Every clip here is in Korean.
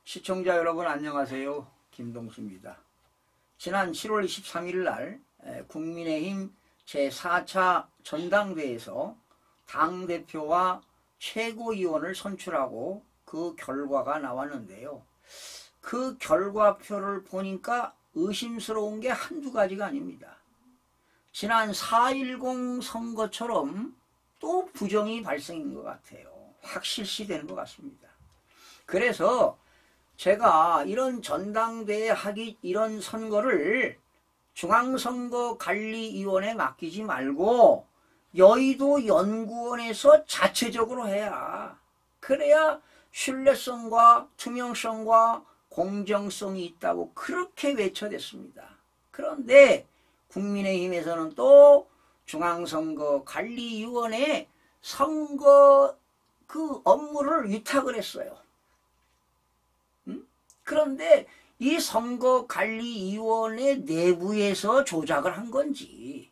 시청자 여러분 안녕하세요. 김동수입니다. 지난 7월 23일 날 국민의힘 제4차 전당대회에서 당대표와 최고위원을 선출하고 그 결과가 나왔는데요. 그 결과표를 보니까 의심스러운 게 한두 가지가 아닙니다. 지난 4.10 선거처럼 또 부정이 발생인 것 같아요. 확실시되는 것 같습니다. 그래서 제가 이런 전당대회 이런 선거를 중앙선거관리위원회에 맡기지 말고 여의도 연구원에서 자체적으로 해야, 그래야 신뢰성과 투명성과 공정성이 있다고 그렇게 외쳐댔습니다. 그런데 국민의힘에서는 또 중앙선거관리위원회에 선거 그 업무를 위탁을 했어요. 그런데 이 선거관리위원회 내부에서 조작을 한 건지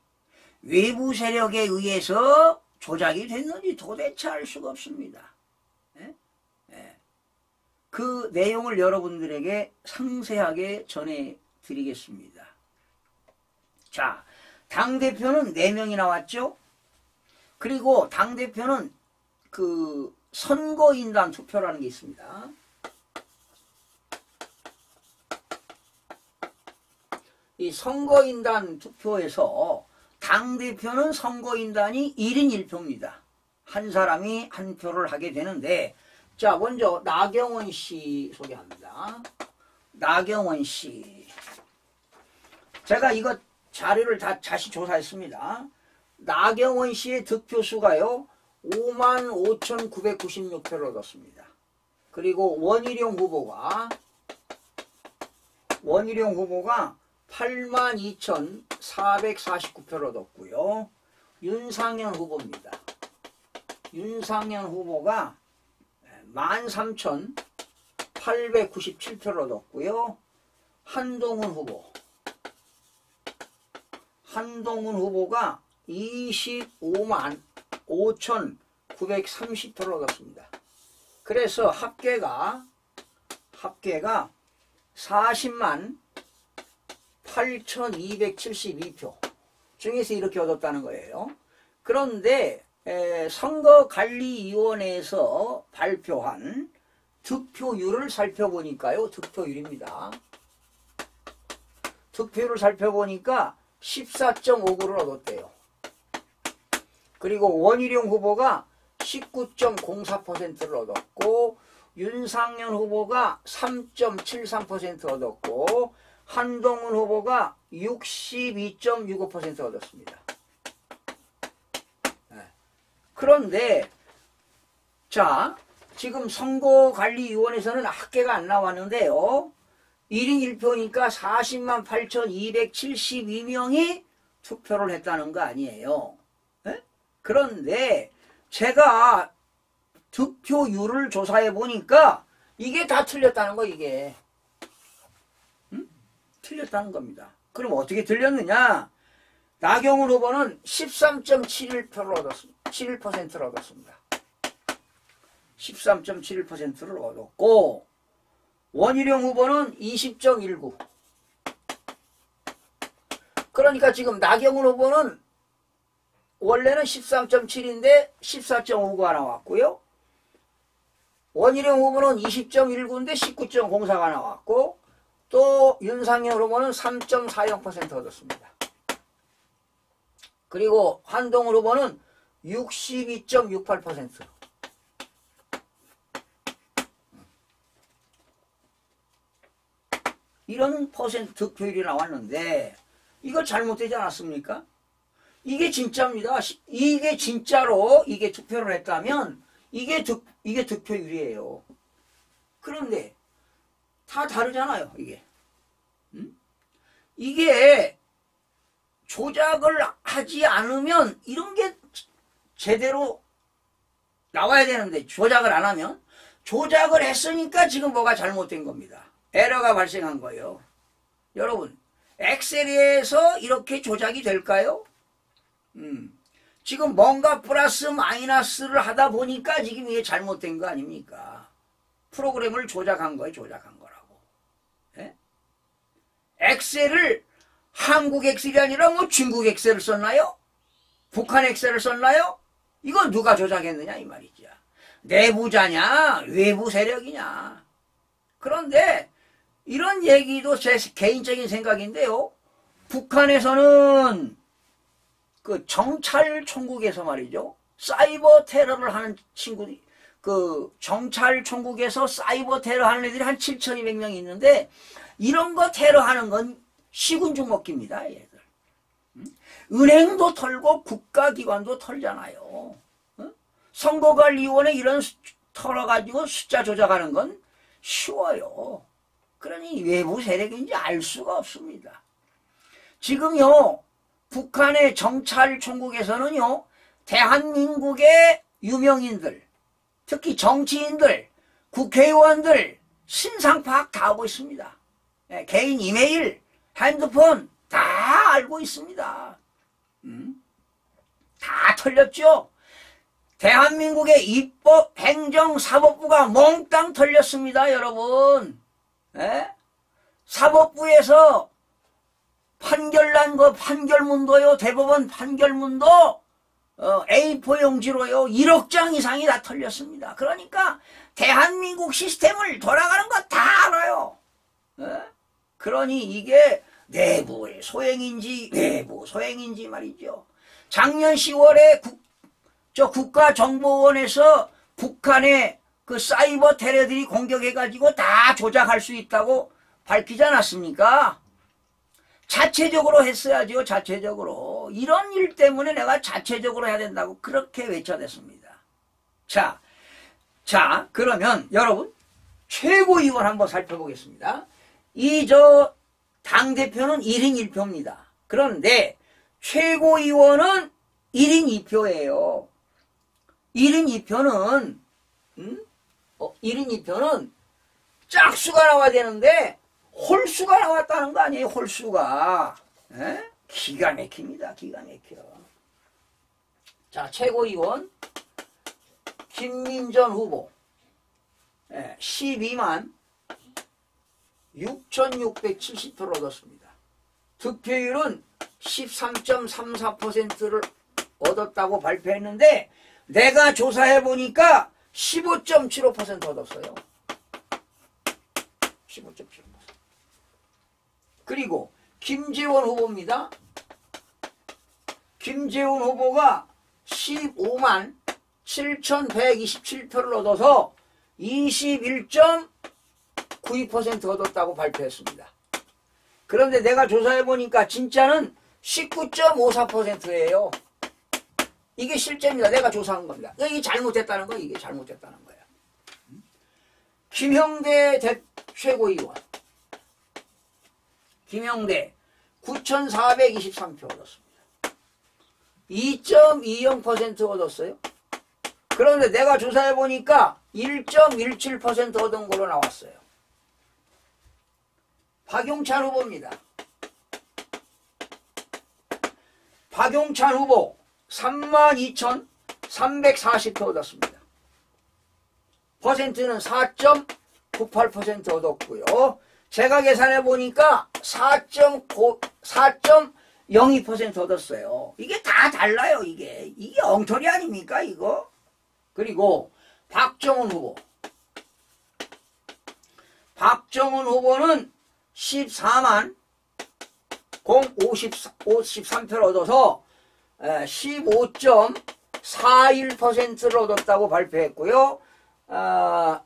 외부 세력에 의해서 조작이 됐는지 도대체 알 수가 없습니다. 그 내용을 여러분들에게 상세하게 전해드리겠습니다. 자, 당대표는 4명이 나왔죠. 그리고 당대표는 그 선거인단 투표라는 게 있습니다. 이 선거인단 투표에서 당대표는 선거인단이 1인 1표입니다. 한 사람이 한 표를 하게 되는데, 자, 먼저 나경원 씨 소개합니다. 나경원 씨. 제가 이거 자료를 다 다시 조사했습니다. 나경원 씨의 득표수가요, 55,996표를 얻었습니다. 그리고 원희룡 후보가 82,449표를 얻었고요. 윤상현 후보입니다. 윤상현 후보가 13,897표를 얻었고요. 한동훈 후보가 255,5,930표를 얻었습니다. 그래서 합계가 408,272표 중에서 이렇게 얻었다는 거예요. 그런데 선거관리위원회에서 발표한 득표율을 살펴보니까요, 득표율입니다. 득표율을 살펴보니까 14.59를 얻었대요. 그리고 원희룡 후보가 19.04%를 얻었고, 윤상현 후보가 3.73% 얻었고, 한동훈 후보가 62.65% 얻었습니다. 그런데 자, 지금 선거관리위원회에서는 합계가 안 나왔는데요. 1인 1표니까 408,272명이 투표를 했다는 거 아니에요. 그런데 제가 득표율을 조사해 보니까 이게 다 틀렸다는 거, 이게. 틀렸다는 겁니다. 그럼 어떻게 틀렸느냐? 나경원 후보는 13.71%를 얻었습니다. 13.71%를 얻었고, 원희룡 후보는 20.19%. 그러니까 지금 나경원 후보는 원래는 13.7인데 14.59가 나왔고요. 원희룡 후보는 20.19인데 19.04가 나왔고, 또 윤상현 후보는 3.40% 얻었습니다. 그리고 한동훈 후보는 62.68%. 이런 퍼센트 득표율이 나왔는데 이거 잘못되지 않았습니까? 이게 진짜입니다. 이게 진짜로 이게 투표를 했다면 이게 득표율이에요. 그런데 다 다르잖아요, 이게. 이게 조작을 하지 않으면 이런 게 제대로 나와야 되는데, 조작을 안 하면, 조작을 했으니까 지금 뭐가 잘못된 겁니다. 에러가 발생한 거예요. 여러분, 엑셀에서 이렇게 조작이 될까요? 지금 뭔가 플러스 마이너스를 하다 보니까 지금 이게 잘못된 거 아닙니까? 프로그램을 조작한 거예요. 조작한 거라고. 예? 엑셀을 한국 엑셀이 아니라 뭐 중국 엑셀을 썼나요? 북한 엑셀을 썼나요? 이거 누가 조작했느냐 이 말이죠. 내부자냐 외부 세력이냐. 그런데 이런 얘기도 제 개인적인 생각인데요. 북한에서는 그 정찰총국에서 말이죠. 사이버 테러를 하는 친구들이 그 정찰총국에서 사이버 테러 하는 애들이 한 7,200명이 있는데 이런 거 테러하는 건 시군죽먹기입니다. 얘들. 은행도 털고 국가기관도 털잖아요. 선거관리위원회 이런 털어가지고 숫자 조작하는 건 쉬워요. 그러니 외부 세력인지 알 수가 없습니다. 지금요 북한의 정찰총국에서는요 대한민국의 유명인들 특히 정치인들 국회의원들 신상 파악 다 하고 있습니다. 개인 이메일 핸드폰 다 알고 있습니다. 다 털렸죠. 대한민국의 입법, 행정, 사법부가 몽땅 털렸습니다. 여러분. 사법부에서 판결난 거 판결문도요. 대법원 판결문도 A4 용지로요. 1억 장 이상이 다 털렸습니다. 그러니까 대한민국 시스템을 돌아가는 거 다 알아요. 그러니 이게 내부의 소행인지 외부 소행인지 말이죠. 작년 10월에 국가정보원에서 북한의 그 사이버 테러들이 공격해가지고 다 조작할 수 있다고 밝히지 않았습니까? 자체적으로 했어야죠. 자체적으로. 이런 일 때문에 내가 자체적으로 해야 된다고 그렇게 외쳐댔습니다. 자, 그러면 여러분 최고위원 한번 살펴보겠습니다. 당대표는 1인 1표입니다. 그런데 최고위원은 1인 2표예요. 1인 2표는 1인 2표는 짝수가 나와야 되는데 홀수가 나왔다는 거 아니에요. 홀수가. 기가 막힙니다. 기가 막혀. 자, 최고위원 김민전 후보 12만 6,670표를 얻었습니다. 득표율은 13.34%를 얻었다고 발표했는데 내가 조사해보니까 15.75% 얻었어요. 15.75%. 그리고 김재원 후보입니다. 김재원 후보가 15만 7,127표를 얻어서 21.92% 얻었다고 발표했습니다. 그런데 내가 조사해보니까 진짜는 19.54%예요. 이게 실제입니다. 내가 조사한 겁니다. 이게 잘못됐다는 거야. 이게 잘못됐다는 거야. 김형대 최고위원. 김형대 9,423표 얻었습니다. 2.20% 얻었어요. 그런데 내가 조사해보니까 1.17% 얻은 걸로 나왔어요. 박용찬 후보입니다. 박용찬 후보 32,340표 얻었습니다. 퍼센트는 4.98% 얻었고요. 제가 계산해 보니까 4.02% 얻었어요. 이게 다 달라요. 이게 엉터리 아닙니까 이거? 그리고 박정훈 후보. 박정훈 후보는 14만 053표를 얻어서 15.41%를 얻었다고 발표했고요.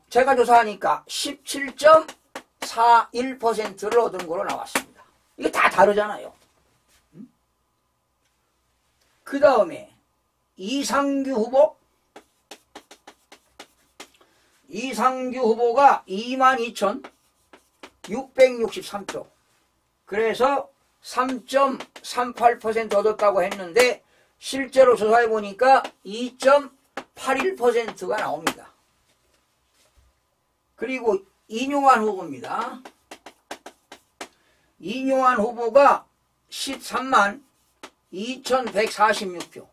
제가 조사하니까 17.41%를 얻은 걸로 나왔습니다. 이게 다 다르잖아요. 그 다음에 이상규 후보. 이상규 후보가 22,663표. 그래서 3.38% 얻었다고 했는데 실제로 조사해보니까 2.81%가 나옵니다. 그리고 이뇨한 후보입니다. 이뇨한 후보가 13만 2,146표.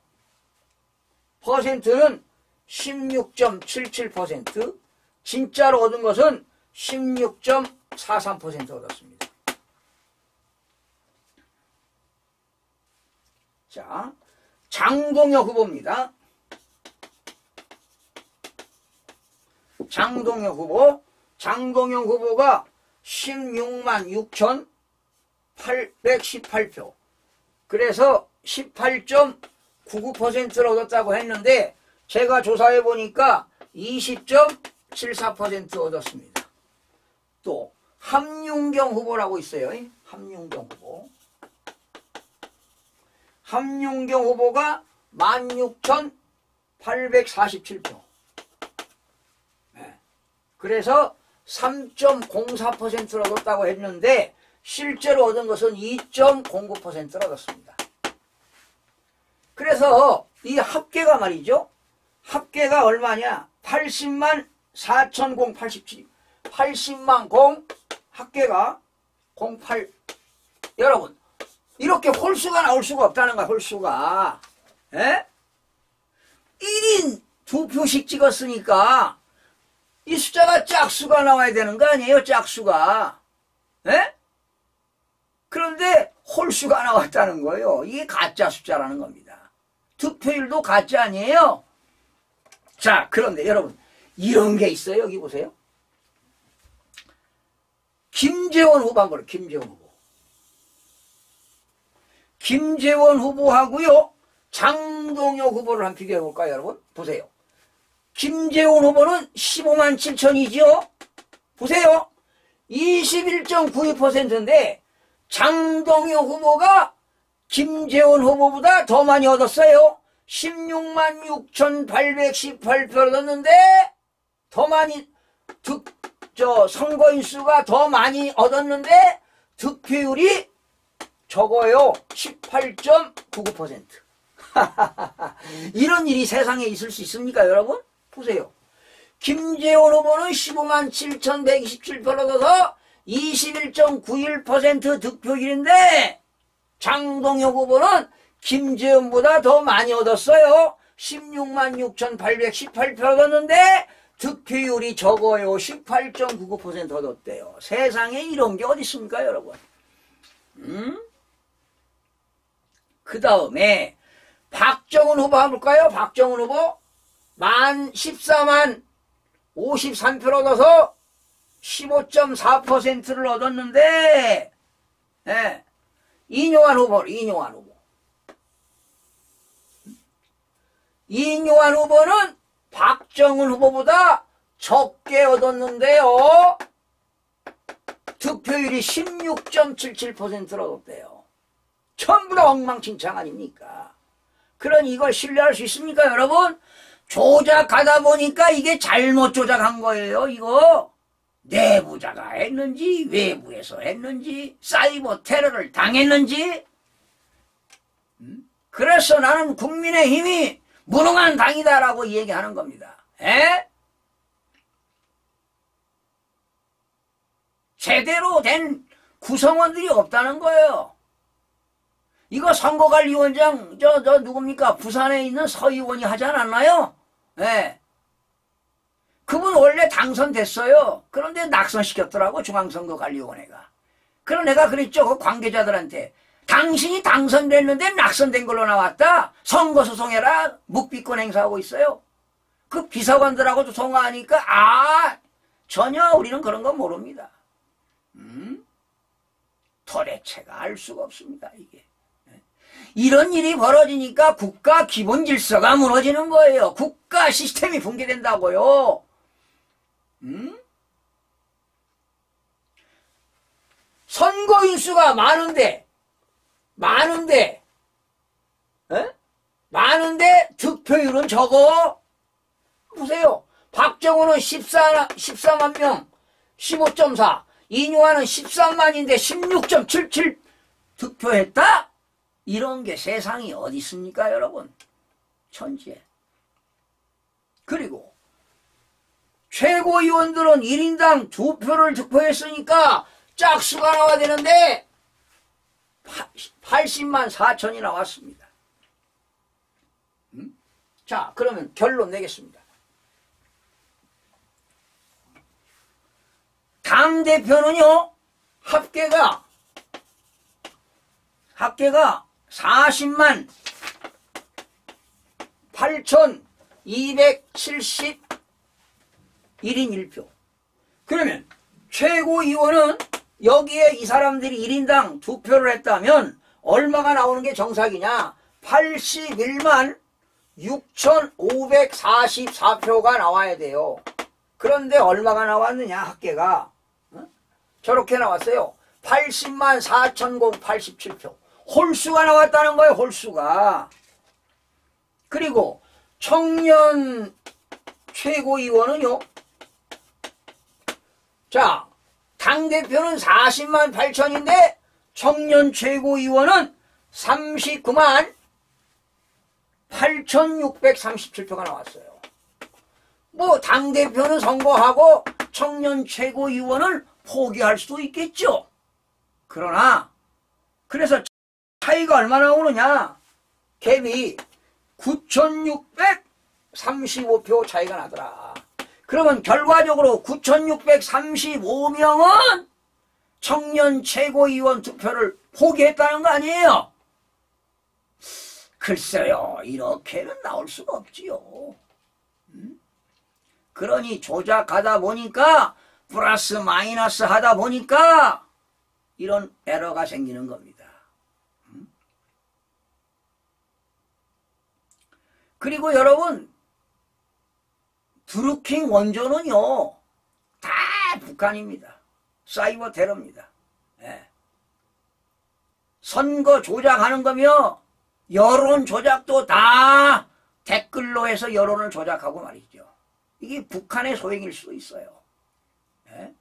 퍼센트는 16.77%. 진짜로 얻은 것은 16.43% 얻었습니다. 자, 장동혁 후보입니다. 장동혁 후보가 16만 6,818표. 그래서 18.99%를 얻었다고 했는데 제가 조사해 보니까 20.74% 얻었습니다. 또 함윤경 후보라고 있어요. 함윤경 후보가 16,847표. 그래서 3.04%를 얻었다고 했는데 실제로 얻은 것은 2.09%를 얻었습니다. 그래서 이 합계가 말이죠. 합계가 얼마냐? 80만 4,087. 80만 0 합계가 08. 여러분 이렇게 홀수가 나올 수가 없다는 거야. 홀수가. 에? 1인 2표씩 찍었으니까 이 숫자가 짝수가 나와야 되는 거 아니에요? 짝수가. 에? 그런데 홀수가 나왔다는 거예요. 이게 가짜 숫자라는 겁니다. 득표율도 가짜 아니에요? 자, 그런데 여러분 이런 게 있어요. 여기 보세요. 김재원 후보 한 거예요. 김재원 후보하고요. 장동혁 후보를 한번 비교해 볼까요, 여러분? 보세요. 김재원 후보는 15만 7천이죠? 보세요. 21.92%인데 장동혁 후보가 김재원 후보보다 더 많이 얻었어요. 16만 6,818표를 얻었는데 더 많이 선거인 수가 더 많이 얻었는데 득표율이 적어요. 18.99%. 이런 일이 세상에 있을 수 있습니까, 여러분? 보세요. 김재원 후보는 15만 7,127표를 얻어서 21.91% 득표율인데 장동혁 후보는 김재원보다 더 많이 얻었어요. 16만 6,818표를 얻었는데 득표율이 적어요. 18.99% 얻었대요. 세상에 이런 게 어디 있습니까, 여러분? 그 다음에 박정훈 후보 한번 볼까요? 박정훈 후보 14만 53표를 얻어서 15.4%를 얻었는데 이뇨한 후보는 박정훈 후보보다 적게 얻었는데요. 득표율이 16.77%를 얻었대요. 전부 다 엉망진창 아닙니까? 그러니 이걸 신뢰할 수 있습니까, 여러분? 조작하다 보니까 이게 잘못 조작한 거예요, 이거. 내부자가 했는지, 외부에서 했는지, 사이버 테러를 당했는지. 그래서 나는 국민의힘이 무능한 당이다라고 얘기하는 겁니다. 제대로 된 구성원들이 없다는 거예요. 이거 선거관리위원장 누굽니까? 부산에 있는 서의원이 하지 않았나요? 그분 원래 당선됐어요. 그런데 낙선시켰더라고, 중앙선거관리위원회가. 그럼 내가 그랬죠, 그 관계자들한테. 당신이 당선됐는데 낙선된 걸로 나왔다. 선거소송해라. 묵비권 행사하고 있어요. 그 비서관들하고도 통화하니까 전혀 우리는 그런 거 모릅니다. 도대체가 알 수가 없습니다, 이게. 이런 일이 벌어지니까 국가 기본 질서가 무너지는 거예요. 국가 시스템이 붕괴된다고요. 선거인 수가 많은데 득표율은 적어. 보세요. 박정훈은 14만 명, 15.4. 이뇨한은 13만인데 16.77 득표했다? 이런 게 세상이 어디 있습니까, 여러분? 천지에. 그리고 최고위원들은 1인당 2표를 득표했으니까 짝수가 나와야 되는데 80만 4천이 나왔습니다. 자, 그러면 결론 내겠습니다. 당대표는요, 합계가 40만 8,271인 1표. 그러면 최고위원은 여기에 이 사람들이 1인당 2표를 했다면 얼마가 나오는 게 정상이냐? 81만 6,544표가 나와야 돼요. 그런데 얼마가 나왔느냐? 합계가 저렇게 나왔어요. 80만 4,087표. 홀수가 나왔다는 거예요. 홀수가. 그리고 청년 최고위원은요, 자, 당대표는 40만 8천인데 청년 최고위원은 39만 8,637표가 나왔어요. 뭐 당대표는 선거하고 청년 최고위원을 포기할 수도 있겠죠. 그러나 그래서 차이가 얼마나 나오느냐? 갭이 9,635표 차이가 나더라. 그러면 결과적으로 9,635명은 청년 최고위원 투표를 포기했다는 거 아니에요? 글쎄요, 이렇게는 나올 수가 없지요. 그러니 조작하다 보니까 플러스 마이너스 하다 보니까 이런 에러가 생기는 겁니다. 그리고 여러분, 드루킹 원조는요, 다 북한입니다. 사이버 테러입니다. 예. 선거 조작하는 거며 여론 조작도 다 댓글로 해서 여론을 조작하고 말이죠. 이게 북한의 소행일 수도 있어요. 예.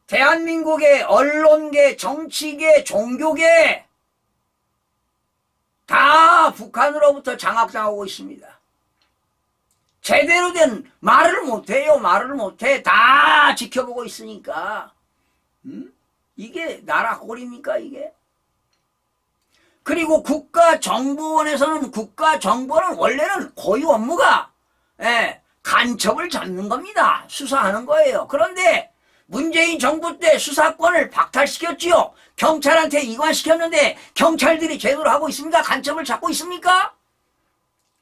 대한민국의 언론계, 정치계, 종교계 다 북한으로부터 장악당하고 있습니다. 제대로 된 말을 못해요. 말을 못해. 다 지켜보고 있으니까. 이게 나라 꼴입니까 이게? 그리고 국가정보원에서는 국가정보는 원래는 고유 업무가 간첩을 잡는 겁니다. 수사하는 거예요. 그런데 문재인 정부 때 수사권을 박탈시켰지요. 경찰한테 이관시켰는데 경찰들이 제대로 하고 있습니까? 간첩을 잡고 있습니까?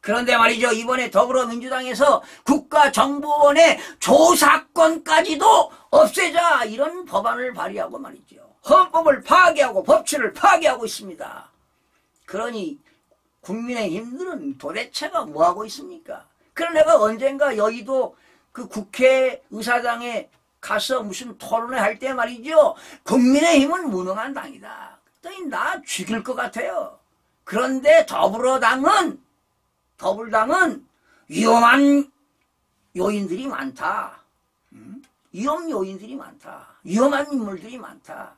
그런데 말이죠, 이번에 더불어민주당에서 국가정보원의 조사권까지도 없애자 이런 법안을 발의하고 말이죠. 헌법을 파괴하고 법치를 파괴하고 있습니다. 그러니 국민의힘들은 도대체가 뭐하고 있습니까? 그럼 내가 언젠가 여의도 그 국회의사당에 가서 무슨 토론회 할 때 말이죠, 국민의힘은 무능한 당이다. 그랬더니 나 죽일 것 같아요. 그런데 더불어당은 위험한 요인들이 많다. 위험 요인들이 많다. 위험한 인물들이 많다.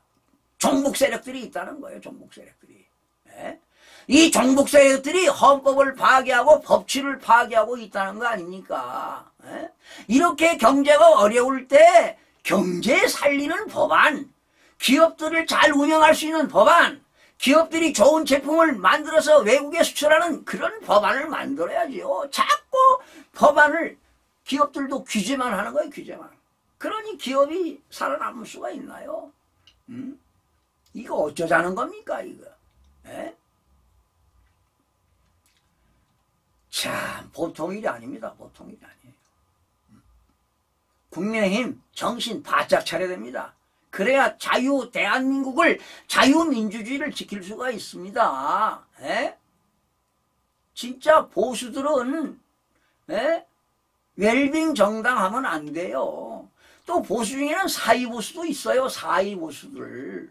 종북 세력들이 있다는 거예요. 종북 세력들이. 예? 이 종북 세력들이 헌법을 파괴하고 법치를 파괴하고 있다는 거 아닙니까? 예? 이렇게 경제가 어려울 때 경제 살리는 법안, 기업들을 잘 운영할 수 있는 법안, 기업들이 좋은 제품을 만들어서 외국에 수출하는 그런 법안을 만들어야죠. 자꾸 법안을 기업들도 규제만 하는 거예요. 규제만. 그러니 기업이 살아남을 수가 있나요? 이거 어쩌자는 겁니까 이거? 에? 참 보통 일이 아닙니다. 보통 일이 아니에요. 국민의힘 정신 바짝 차려야 됩니다. 그래야 대한민국을 자유민주주의를 지킬 수가 있습니다. 에? 진짜 보수들은 웰빙 정당 하면 안 돼요. 또 보수 중에는 사이보수도 있어요. 사이보수들.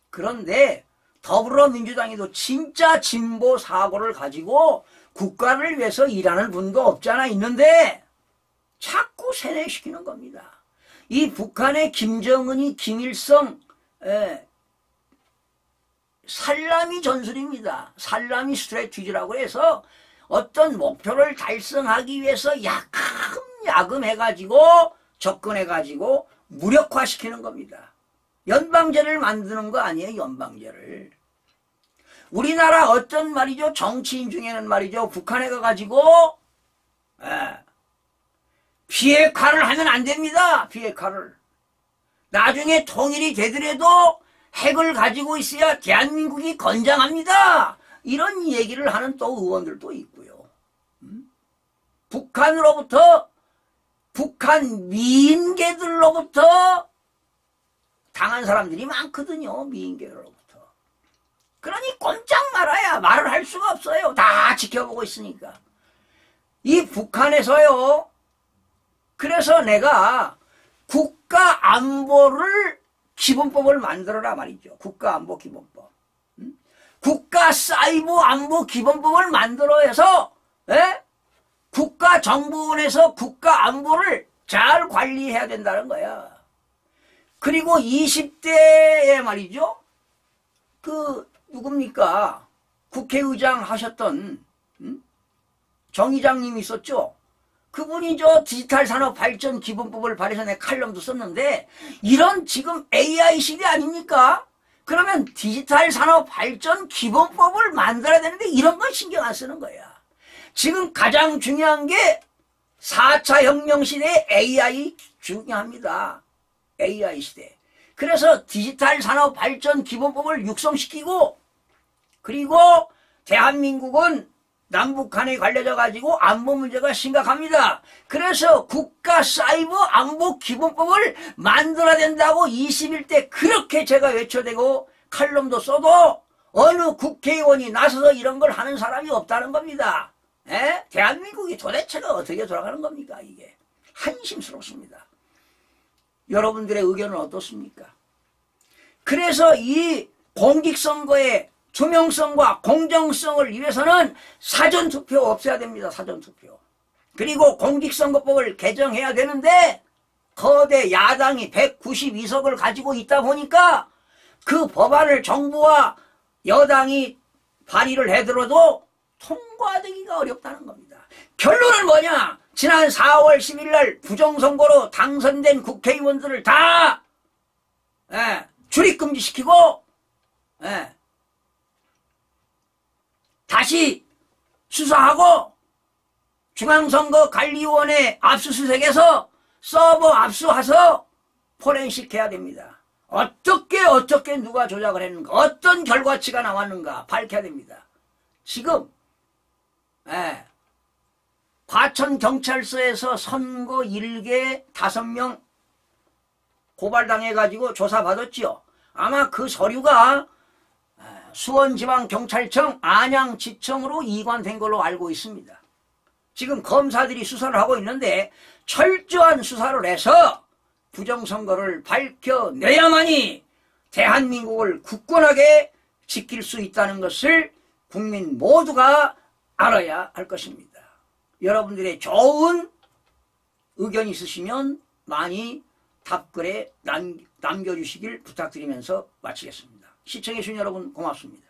그런데 더불어민주당에도 진짜 진보 사고를 가지고 국가를 위해서 일하는 분도 없잖아 있는데 자꾸 세뇌시키는 겁니다. 이 북한의 김정은이 김일성 살라미 전술입니다. 살라미 스트래티지라고 해서 어떤 목표를 달성하기 위해서 야금 해가지고 접근해가지고 무력화시키는 겁니다. 연방제를 만드는 거 아니에요. 연방제를. 우리나라 어떤 말이죠. 정치인 중에는 말이죠. 북한에 가가지고 비핵화를 하면 안 됩니다. 비핵화를. 나중에 통일이 되더라도 핵을 가지고 있어야 대한민국이 건장합니다. 이런 얘기를 하는 또 의원들도 있고요. 북한으로부터, 북한 미인계들로부터 당한 사람들이 많거든요. 미인계로부터. 그러니 꼼짝 말아야 말을 할 수가 없어요. 다 지켜보고 있으니까. 이 북한에서요. 그래서 내가 국가안보를 기본법을 만들어라 말이죠. 국가안보기본법. 국가사이버안보기본법을 만들어 해서 국가정보원에서 국가안보를 잘 관리해야 된다는 거야. 그리고 20대에 말이죠. 누굽니까? 국회의장 하셨던 정의장님이 있었죠. 그분이 디지털 산업 발전 기본법을 발의해서 내 칼럼도 썼는데 이런 지금 AI 시대 아닙니까? 그러면 디지털 산업 발전 기본법을 만들어야 되는데 이런 건 신경 안 쓰는 거야. 지금 가장 중요한 게 4차 혁명 시대에 AI 중요합니다. AI 시대. 그래서 디지털 산업 발전 기본법을 육성시키고 그리고 대한민국은 남북한에 관련해 가지고 안보 문제가 심각합니다. 그래서 국가 사이버 안보 기본법을 만들어야 된다고 21대 그렇게 제가 외쳐대고 칼럼도 써도 어느 국회의원이 나서서 이런 걸 하는 사람이 없다는 겁니다. 대한민국이 도대체가 어떻게 돌아가는 겁니까? 이게 한심스럽습니다. 여러분들의 의견은 어떻습니까? 그래서 이 공직선거의 투명성과 공정성을 위해서는 사전투표 없애야 됩니다. 사전투표. 그리고 공직선거법을 개정해야 되는데 거대 야당이 192석을 가지고 있다 보니까 그 법안을 정부와 여당이 발의를 해들어도 통과되기가 어렵다는 겁니다. 결론은 뭐냐? 지난 4월 10일 날 부정선거로 당선된 국회의원들을 다 출입금지시키고 다시 수사하고 중앙선거관리위원회 압수수색에서 서버 압수해서 포렌식 해야 됩니다. 어떻게 누가 조작을 했는가, 어떤 결과치가 나왔는가 밝혀야 됩니다. 지금 과천경찰서에서 선거 일개 5명 고발당해가지고 조사받았지요. 아마 그 서류가 수원지방경찰청 안양지청으로 이관된 걸로 알고 있습니다. 지금 검사들이 수사를 하고 있는데 철저한 수사를 해서 부정선거를 밝혀내야만이 대한민국을 굳건하게 지킬 수 있다는 것을 국민 모두가 알아야 할 것입니다. 여러분들의 좋은 의견 있으시면 많이 답글에 남겨주시길 부탁드리면서 마치겠습니다. 시청해주신 여러분 고맙습니다.